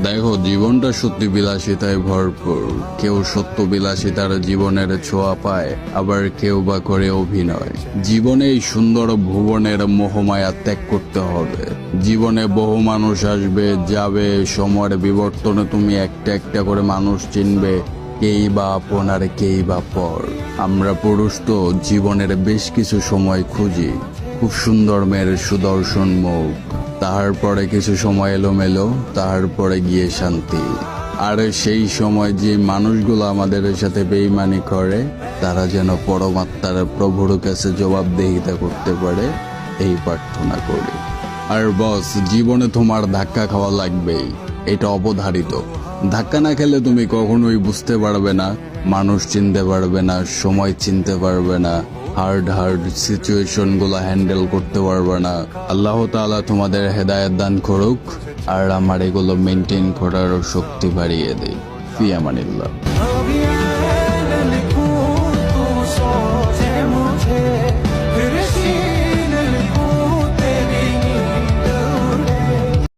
দেখো, জীবনটা সত্যি বিলাসিতায় ভরপুর। কেউ সত্য বিলাসিতার জীবনের ছোঁয়া পায়, আবার কেউ বা করে অভিনয়। জীবনে এই সুন্দর ভুবনের মোহমায়া ত্যাগ করতে হবে। জীবনে বহু মানুষ আসবে যাবে, সময়ের বিবর্তনে তুমি একটা একটা করে মানুষ চিনবে, কেই বা আপন আর কেই বা পর। আমরা পুরুষ তো জীবনের বেশ কিছু সময় খুঁজি, খুব সুন্দর মেয়ের সুদর্শন মুখ, তাহার পরে কিছু সময় এলোমেলো, তাহার পরে গিয়ে শান্তি। আর সেই সময় যে মানুষগুলো আমাদের সাথে বেইমানি করে, তারা যেন পরমাত্মার প্রভুর কাছে জবাবদিহিতা করতে পারে, এই প্রার্থনা করি। আর বস, জীবনে তোমার ধাক্কা খাওয়া লাগবেই, এটা অবধারিত। ধাক্কা না খেলে তুমি কখনোই বুঝতে পারবে না, মানুষ চিনতে পারবে না, সময় চিনতে পারবে না, হার্ড সিচুয়েশন গুলা হ্যান্ডেল করতে পারবে না। আল্লাহ তাআলা তোমাদের হেদায়েত দান করুক, আর আমার এগুলো মেনটেন করার শক্তি বাড়িয়ে দেয়। ফি আমানিল্লাহ।